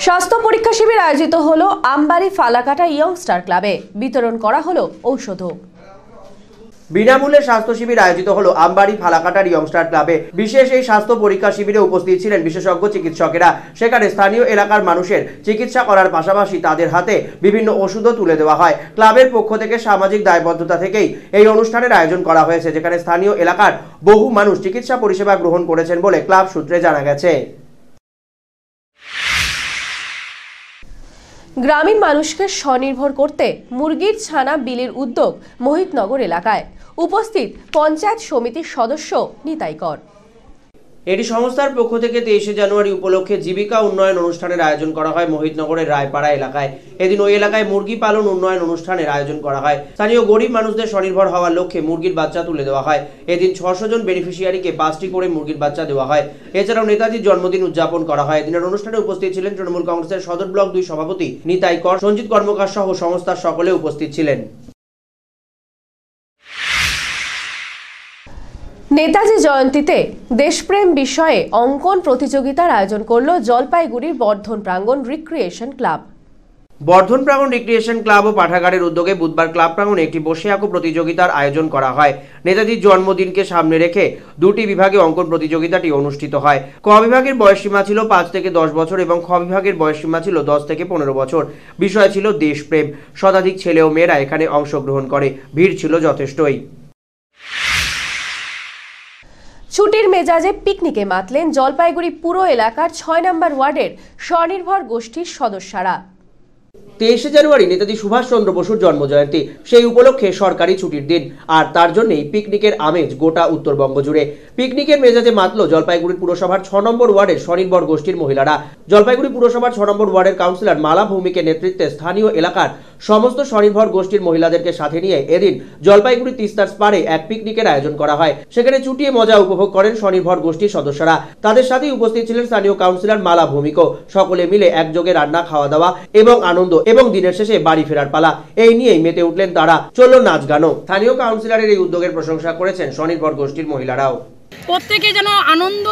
A: স্বাস্থ্য পরীক্ষা শিবির আয়োজিত হলো আমবাড়ি ফালাকাটা ইয়ংস্টার ক্লাবে। বিতরণ করা হলো ঔষধ।
D: বিনামূল্যে স্বাস্থ্য শিবির আয়োজিত হলো আমবাড়ি ফালাকাটার ইয়ংস্টার ক্লাবে। বিশেষ এই স্বাস্থ্য পরীক্ষা শিবিরে উপস্থিত ছিলেন বিশেষজ্ঞ চিকিৎসকেরা। সেখানে স্থানীয় এলাকার মানুষের চিকিৎসা করার পাশাপাশি তাদের হাতে বিভিন্ন ওষুধও তুলে দেওয়া হয়। ক্লাবের পক্ষ থেকে সামাজিক দায়বদ্ধতা থেকেই এই অনুষ্ঠানের আয়োজন করা হয়েছে, যেখানে স্থানীয় এলাকার বহু মানুষ চিকিৎসা পরিষেবা গ্রহণ করেছেন বলে ক্লাব সূত্রে জানা গেছে।
A: গ্রামীণ মানুষকে স্বনির্ভর করতে মুরগির ছানা বিলির উদ্যোগ মোহিতনগর এলাকায়। উপস্থিত পঞ্চায়েত সমিতির সদস্য নিতাই কর।
D: এটি সংস্থার পক্ষ থেকে 23শে জানুয়ারি উপলক্ষে জীবিকা উন্নয়ন অনুষ্ঠানের আয়োজন করা হয় মোহিতনগরের রায়পাড়া এলাকায়। এদিন ওই এলাকায় মুরগি পালন উন্নয়ন অনুষ্ঠানের আয়োজন করা হয়। স্থানীয় গরিব মানুষদের স্বনির্ভর হওয়ার লক্ষ্যে মুরগির বাচ্চা তুলে দেওয়া হয়। এদিন 600 জন বেনিফিশিয়ারিকে 5টি করে মুরগির বাচ্চা দেওয়া হয়। এছাড়াও নেতাজির জন্মদিন উদযাপন করা হয়। এদিনের অনুষ্ঠানে উপস্থিত ছিলেন তৃণমূল কংগ্রেসের সদর ব্লক 2 সভাপতি নিতাই কর, সঞ্জিত কর্মকার সহ সংস্থার সকলে উপস্থিত ছিলেন।
A: নেতাজি জয়ন্তীতে দেশপ্রেম বিষয়ে অঙ্কন প্রতিযোগিতার আয়োজন করল জলপাইগুড়ির বর্ধন প্রাঙ্গণ রিক্রিয়েশন ক্লাব।
D: বর্ধন প্রাঙ্গণ রিক্রিয়েশন ক্লাব ও পাঠাগারের উদ্যোগে বুধবার ক্লাব প্রাঙ্গণে একটি বসে আঁকো প্রতিযোগিতার আয়োজন করা হয়। নেতাজির জন্মদিনকে সামনে রেখে 2টি বিভাগে অঙ্কন প্রতিযোগিতাটি অনুষ্ঠিত হয়। ক বিভাগের বয়সসীমা ছিল 5 থেকে 10 বছর এবং খ বিভাগের বয়সসীমা ছিল 10 থেকে 15 বছর। বিষয় ছিল দেশপ্রেম। শতাধিক ছেলে ও মেয়েরা এখানে অংশগ্রহণ করে। ভিড় ছিল যথেষ্টই।
A: ছুটির মেজাজে পিকনিকে মাতলেন জলপাইগুড়ি পুরো এলাকার 6 নম্বর ওয়ার্ডের স্বনির্ভর গোষ্ঠীর সদস্যরা।
D: 23শে জানুয়ারি নেতাজি সুভাষচন্দ্র বসুর জন্মজয়ন্তী। সেই উপলক্ষে সরকারি ছুটির দিন, আর তার জন্যই পিকনিকের আমেজ গোটা উত্তরবঙ্গ জুড়ে। পিকনিকের মেজাজে মাতল জলপাইগুড়ি পুরসভার 6 নম্বর ওয়ার্ডের স্বনির্ভর গোষ্ঠীর মহিলারা। জলপাইগুড়ি পুরসভার 6 নম্বর ওয়ার্ডের কাউন্সিলর মালা ভৌমিকের নেতৃত্বে স্থানীয় এলাকার সমস্ত স্বনির্ভর গোষ্ঠীর মহিলাদেরকে সাথে নিয়ে এদিন জলপাইগুড়ি তিস্তার পাড়ে এক পিকনিকের আয়োজন করা হয়। সেখানে চুটিয়ে মজা উপভোগ করেন স্বনির্ভর গোষ্ঠীর সদস্যরা। তাদের সাথেই উপস্থিত ছিলেন স্থানীয় কাউন্সিলর মালা ভৌমিকও। সকলে মিলে একযোগে রান্না, খাওয়া দাওয়া এবং আনন্দ এবং দিনের শেষে বাড়ি ফেরার পালা। এই নিয়েই মেতে উঠলেন তারা। চলল নাচ গানও। স্থানীয় কাউন্সিলরের এই উদ্যোগের প্রশংসা করেছেন স্বনির্ভর গোষ্ঠীর মহিলারাও।
U: প্রত্যেকে যেন আনন্দ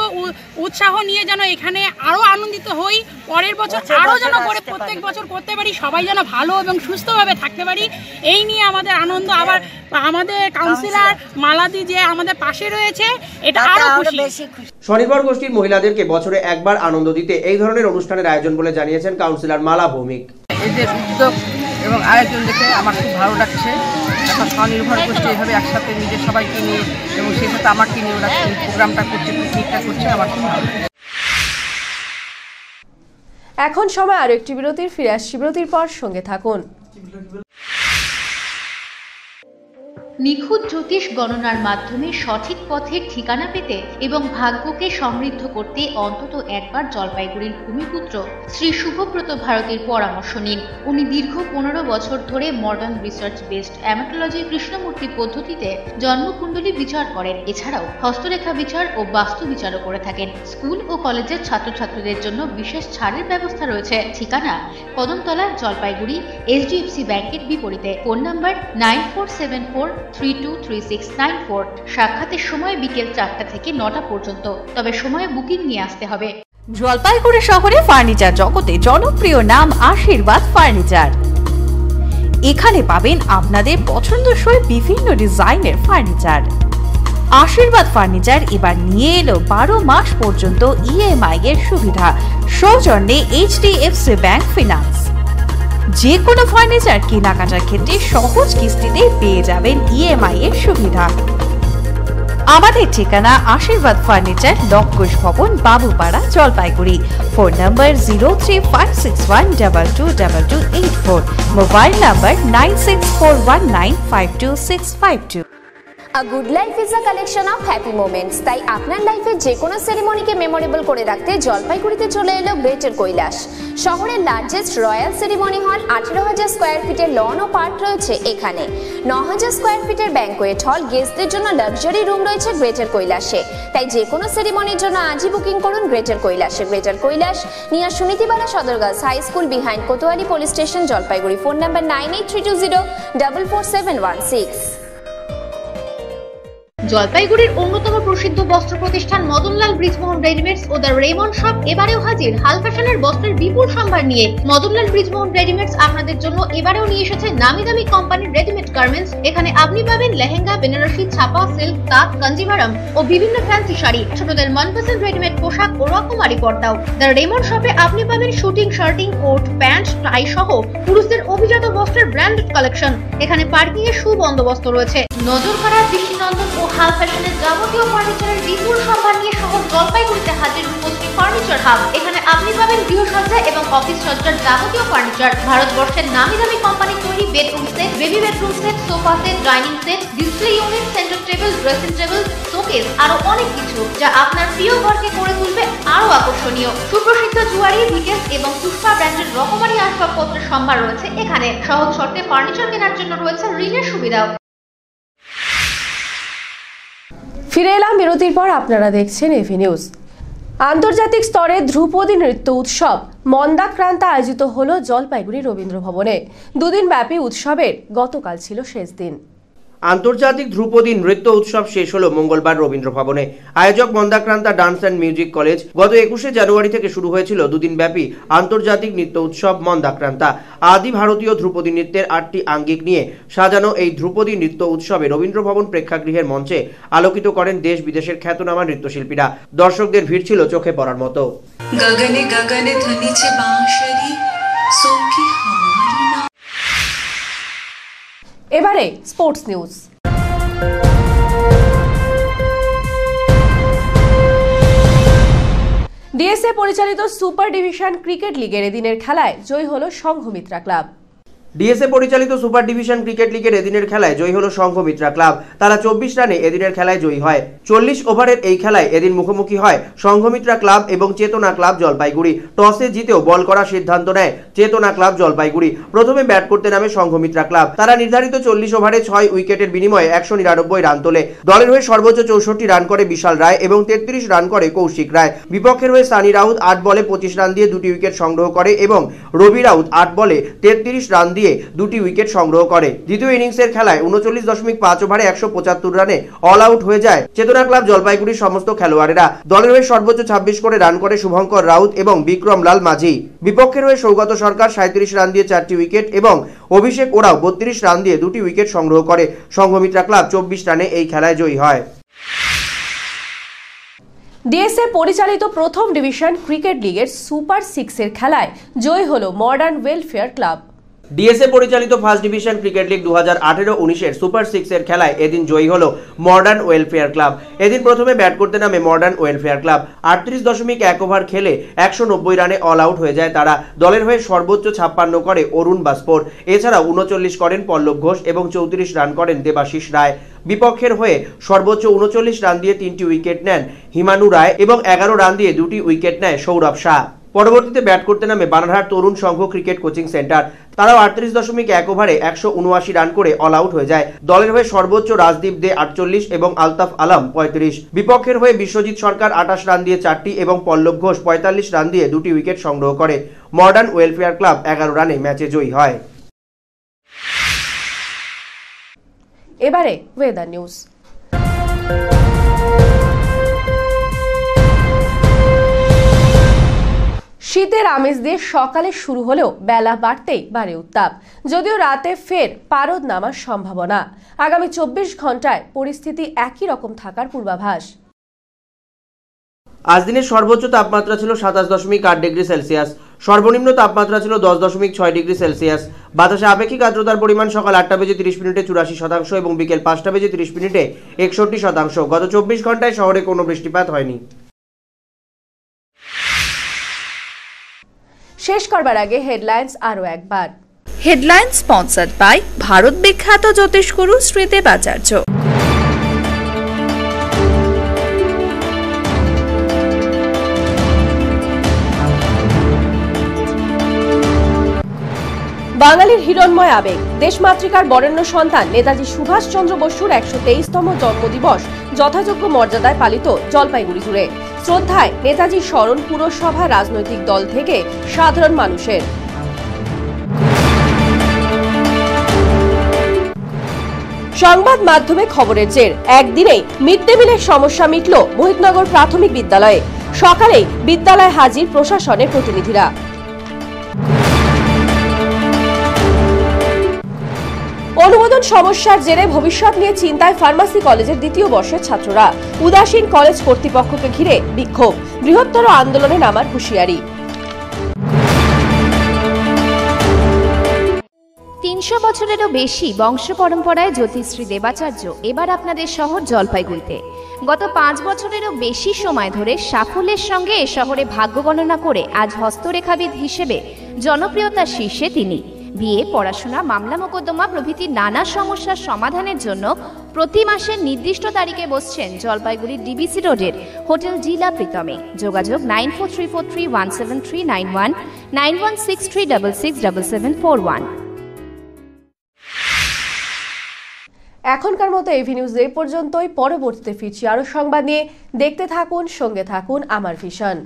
U: উৎসাহ নিয়ে যেন এখানে আরো আনন্দিত হই, পরের বছর আরো যেন করে প্রত্যেক বছর করতে পারি, সবাই যেন ভালো এবং সুস্থভাবে থাকতে পারি, এই নিয়ে আমাদের আনন্দ। আবার আমাদের কাউন্সিলর মালাদি যে আমাদের পাশে রয়েছে, এটা আরো বেশি খুশি।
D: স্বনির্ভর গোষ্ঠীর মহিলাদেরকে বছরে একবার আনন্দ দিতে এই ধরনের অনুষ্ঠানের আয়োজন বলে জানিয়েছেন কাউন্সিলর মালা ভৌমিক।
V: এদের উদ্যোগ এবং আয়োজন দেখে আমার খুব ভালো লাগছে। একটা স্বনির্ভর গোষ্ঠী এভাবে একসাথে নিজের সবাইকে নিয়ে এবং সেই সাথে আমাকে নিয়ে ওরা প্রোগ্রামটা করছে, পিকনিকটা করছে, আমার খুব ভালো লাগছে।
A: এখন সময় আরো একটি বিরতির। ফিরে আসছি বিরতির পর, সঙ্গে থাকুন।
O: নিখুঁত জ্যোতিষ গণনার মাধ্যমে সঠিক পথের ঠিকানা পেতে এবং ভাগ্যকে সমৃদ্ধ করতে অন্তত একবার জলপাইগুড়ির ভূমিপুত্র শ্রী শুভব্রত ভারতীর পরামর্শ নিন। উনি দীর্ঘ 15 বছর ধরে মডার্ন রিসার্চ বেসড অ্যামাটোলজি কৃষ্ণমূর্তি পদ্ধতিতে জন্মকুণ্ডলী বিচার করেন। এছাড়াও হস্তরেখা বিচার ও বাস্তু বিচারও করে থাকেন। স্কুল ও কলেজের ছাত্রছাত্রীদের জন্য বিশেষ ছাড়ের ব্যবস্থা রয়েছে। ঠিকানা কদমতলা, জলপাইগুড়ি, HDFC ব্যাংকের বিপরীতে। Phone number 9474323694। সাক্ষাতের সময় বিকেল 4টা থেকে 9টা পর্যন্ত, তবে সময় বুকিং নিয়ে আসতে হবে।
B: জলপাইগুড়ি শহরে ফার্নিচার জগতে জনপ্রিয় নাম আশীর্বাদ ফার্নিচার। এখানে পাবেন আপনাদের পছন্দসই বিভিন্ন ডিজাইনের ফার্নিচার। আশীর্বাদ ফার্নিচার এবার নিয়ে এলো 12 মাস পর্যন্ত EMI এর সুবিধা, সৌজন্যে HDFC ব্যাংক ফিনান্স। যে কোনো ফার্নিচার কেনাকাটার ক্ষেত্রে সহজ কিস্তিতে পেয়ে যাবেন EMI এর সুবিধা। আমাদের ঠিকানা আশীর্বাদ ফার্নিচার, লক্ষোষ ভবন, Babupara, Jalpaiguri. Phone number 0356122284, mobile number 9641952652।
C: A good life is a collection of happy moments. তাই আপনার লাইফে যে কোনো সেরিমনিকে মেমোরেবল করে রাখতে জলপাইগুড়িতে চলে এলো গ্রেটার কৈলাস। শহরের লার্জেস্ট রয়্যাল সেরিমনি হল, 18,000 স্কোয়ার ফিটের লন ও পার্ক রয়েছে এখানে। 9,000 স্কোয়ার ফিটের ব্যাংকোয়েট হল, গেস্টদের জন্য লাক্সারি রুম রয়েছে গ্রেটার কৈলাসে। তাই যে কোনো সেরিমনির জন্য আজই বুকিং করুন গ্রেটার কৈলাসে। Greater Kailash near Sunitibala Sadar girls high school, behind Kotwali police station, Jalpaiguri. Phone number 9832044716।
O: জলপাইগুড়ির অন্যতম প্রসিদ্ধ বস্ত্র প্রতিষ্ঠান মদনলাল ব্রিজমোহন রেডিমেডস ও দ্য রেমন্ড শপ এবারেও হাজির হাল ফ্যাশনের বস্ত্রের বিপুল সম্ভার নিয়ে। মদনলাল ব্রিজমোহন রেডিমেডস আপনাদের জন্য এবারেও নিয়ে এসেছে নামি দামি কোম্পানির রেডিমেড গার্মেন্টস। এখানে আপনি পাবেন লেহেঙ্গা, বেনারসি, ছাপা, সিল্ক, তাঁত, কাঞ্জিভারাম ও বিভিন্ন ফ্যান্সি শাড়ি, ছোটদের মনপসন্দ রেডিমেড পোশাক ও রকমারি পর্দাও। দ্য রেমন্ড শপে আপনি পাবেন শুটিং, শার্টিং, কোট, প্যান্ট, টাই সহ পুরুষদের অভিজাত বস্ত্রের ব্র্যান্ডেড কালেকশন। এখানে পার্কিং এর সুবন্দোবস্ত রয়েছে। নজর কাড়া দৃষ্টিনন্দন ও হাল ফ্যাশনের যাবতীয় ফার্নিচারের বিপুল সম্ভার নিয়ে শহর জলপাইগুড়িতে হাজির রূপশ্রী ফার্নিচার হাব। এখানে আপনি পাবেন গৃহসজ্জা এবং অফিস সজ্জার যাবতীয় ফার্নিচার, ভারতবর্ষের নামি দামি কোম্পানি তৈরি bedroom set, baby bedroom set, sofa set, dining set, display unit, centre table, dressing table, showcase, আরো অনেক কিছু যা আপনার প্রিয় ঘরকে করে তুলবে আরো আকর্ষণীয়। সুপ্রসিদ্ধ জুয়ারি, ভিকেস এবং পুষ্পা ব্র্যান্ডের রকমারি আসবাবপত্রের সম্ভার রয়েছে এখানে। সহজ শর্তে ফার্নিচার কেনার জন্য রয়েছে ঋণের সুবিধাও।
A: ফিরে এলাম বিরতির পর, আপনারা দেখছেন এভি নিউজ। আন্তর্জাতিক স্তরে ধ্রুপদী নৃত্য উৎসব মন্দাক্রান্তা আয়োজিত হলো জলপাইগুড়ি রবীন্দ্র ভবনে। দুদিন ব্যাপী উৎসবের গতকাল ছিল শেষ দিন।
D: আন্তর্জাতিক ধ্রুপদী নৃত্য উৎসব শেষ হলো মঙ্গলবার রবীন্দ্র ভবনে। আয়োজক মন্দাক্রান্তা ডান্স অ্যান্ড মিউজিক কলেজ। গত 21শে জানুয়ারি থেকে শুরু হয়েছিল দুদিন ব্যাপী আন্তর্জাতিক নৃত্য উৎসব মন্দাক্রান্তা। আদি ভারতীয় ধ্রুপদী নৃত্যের 8টি আঙ্গিক নিয়ে সাজানো এই ধ্রুপদী নৃত্য উৎসবে রবীন্দ্র ভবন প্রেক্ষাগৃহের মঞ্চে আলোকিত করেন দেশ বিদেশের খ্যাতনামা নৃত্যশিল্পীরা। দর্শকদের ভিড় ছিল চোখে পড়ার মতো।
F: গগনে গগনে ধ্বনিছে বাঁশরি সোকি হামারি না।
A: এবারে স্পোর্টস নিউজ। ডিএসএ পরিচালিত সুপার ডিভিশন ক্রিকেট লিগের এদিনের খেলায় জয়ী হলো সংঘমিত্রা ক্লাব।
D: ডিএসএ পরিচালিত সুপার ডিভিশন ক্রিকেট লিগের এদিনের খেলায় জয়ী হলো সংঘমিত্রা ক্লাব। তারা 24 রানে এদিনের খেলায় জয়ী হয়। 40 ওভারের এই খেলায় এদিন মুখোমুখি হয় সংঘমিত্রা ক্লাব এবং চেতনা ক্লাব জলপাইগুড়ি। টসে জিতেও বল করার সিদ্ধান্ত নেয় চেতনা ক্লাব জলপাইগুড়ি। প্রথমে ব্যাট করতে নামে সংঘমিত্রা ক্লাব। তারা নির্ধারিত 40 ওভারে 6 উইকেটের বিনিময়ে 199 রান তোলে। দলের হয়ে সর্বোচ্চ 64 রান করে বিশাল রায় এবং 33 রান করে কৌশিক রায়। বিপক্ষের হয়ে সানি রাউত 8 বলে 25 রান দিয়ে 2টি উইকেট সংগ্রহ করে এবং রবি রাউত 8 বলে 33 রান দিয়ে 2টি উইকেট সংগ্রহ করে। দ্বিতীয় ইনিংসের খেলায় 39.5 ওভারে 175 রানে অল আউট হয়ে যায় চেতনা ক্লাব জলপাইগুড়ির সমস্ত খেলোয়াড়েরা। দলের হয়ে সর্বোচ্চ 26 করে রান করে শুভঙ্কর রাউত এবং বিক্রম লাল মাঝি। বিপক্ষের হয়ে সৌগত সরকার 37 রান দিয়ে 4টি উইকেট এবং অভিষেক ওরাও 32 রান দিয়ে 2টি উইকেট সংগ্রহ করে। সংঘমিত্রা ক্লাব 24 রানে এই খেলায় জয়ী হয়।
A: ডিএসএ পরিচালিত প্রথম ডিভিশন ক্রিকেট লিগের সুপার 6-এর খেলায় জয়ী হলো মডার্ন ওয়েলফেয়ার ক্লাব।
D: ডিএসএ পরিচালিত first division cricket league 2018-19 super 6-এর খেলায় এদিন জয়ী হলো মডার্ন ওয়েলফেয়ার ক্লাব। এদিন প্রথমে ব্যাট করতে নামে মডার্ন ওয়েলফেয়ার ক্লাব। 38.1 ওভার খেলে 190 রানে অল আউট হয়ে যায় তারা। দলের হয়ে সর্বোচ্চ 56 করে অরুণ বাস্পোর। এছাড়াও 39 করেন পল্লব ঘোষ এবং 34 রান করেন দেবাশিস রায়। বিপক্ষের হয়ে সর্বোচ্চ 39 রান দিয়ে 3টি উইকেট নেন হিমানু রায় এবং 11 রান দিয়ে 2টি উইকেট নেয় সৌরভ শাহ। পরবর্তীতে ব্যাট করতে নামে বানারহাট তরুণ সংঘ ক্রিকেট কোচিং সেন্টার। তারাও 38.1 ওভারে 179 রান করে অল আউট হয়ে যায়। দলের হয়ে সর্বোচ্চ রাজদীপ দে 48 এবং আলতাফ আলম 35। বিপক্ষের হয়ে বিশ্বজিৎ সরকার 28 রান দিয়ে 4টি এবং পল্লব ঘোষ 45 রান দিয়ে 2টি উইকেট সংগ্রহ করে। মডার্ন ওয়েলফেয়ার ক্লাব 11 রানে ম্যাচে জয়ী হয়।
A: এবারে ওয়েদার নিউজ। শীতের আমেজ দিয়ে সকালে শুরু হলেও বেলা বাড়তেই বাড়ে উত্তাপ। যদিও রাতে ফের পারদ নামার সম্ভাবনা। আগামী 24 ঘন্টায় পরিস্থিতি একই রকম থাকার পূর্বাভাস।
D: আজ দিনের সর্বোচ্চ তাপমাত্রা ছিল 27.8 ডিগ্রি সেলসিয়াস। সর্বনিম্ন তাপমাত্রা ছিল 10.6 ডিগ্রি সেলসিয়াস। বাতাসে আপেক্ষিক আর্দ্রতার পরিমাণ সকাল 8টা বেজে 30 মিনিটে 84% এবং বিকেল 5টা বেজে 30 মিনিটে 61%। গত 24 ঘন্টায় শহরে কোনো বৃষ্টিপাত হয়নি।
A: শেষ করবার আগে হেডলাইন্স আরো একবার।
H: হেডলাইন্স স্পন্সর্ড বাই ভারত বিখ্যাত জ্যোতিষগুরু শ্রী দেবাচার্য।
A: বাঙালির হিরণ্ময় আবেগ, দেশমাতৃকার বরেণ্য সন্তান নেতাজি সুভাষচন্দ্র বসুর 123তম জন্মদিবস যথাযোগ্য মর্যাদায় পালিত জলপাইগুড়ি জুড়ে। শ্রদ্ধায় নেতাজি স্মরণ পুরসভা, রাজনৈতিক দল থেকে সাধারণ মানুষের। সংবাদ মাধ্যমে খবরের জের, একদিনেই মিড ডে মিলের সমস্যা মিটল মোহিতনগর প্রাথমিক বিদ্যালয়ে। সকালেই বিদ্যালয়ে হাজির প্রশাসনের প্রতিনিধিরা। অনুমোদন সমস্যার জেরে ভবিষ্যৎ নিয়ে চিন্তায় ফার্মাসি কলেজের দ্বিতীয় বর্ষের ছাত্ররা। উদাসীন কলেজ কর্তৃপক্ষকে ঘিরে বিক্ষোভ, বৃহত্তর আন্দোলনে নামার হুঁশিয়ারি।
C: 3 300 বছরেরও বেশি বংশ পরম্পরায় জ্যোতিশ্রী দেবাচার্য এবার আপনাদের শহর জলপাইগুড়িতে। গত 5 বছরেরও বেশি সময় ধরে সাফল্যের সঙ্গে এ শহরে ভাগ্য গণনা করে আজ হস্তরেখাবিদ হিসেবে জনপ্রিয়তার শীর্ষে তিনি। বিয়ে, পড়াশোনা, মামলা মোকদ্দমা প্রভৃতি নানা সমস্যার সমাধানের জন্য প্রতি মাসের নির্দিষ্ট তারিখে বসছেন জলপাইগুড়ির ডিবিসি রোডের হোটেল জিলা প্রীতমে। যোগাযোগ 9434317391, 9163667741।
A: এখনকার মতো এভি নিউজ এই পর্যন্তই। পরবর্তীতে ফিরছি আরো সংবাদ নিয়ে। দেখতে থাকুন, সঙ্গে থাকুন আমার ভিশন।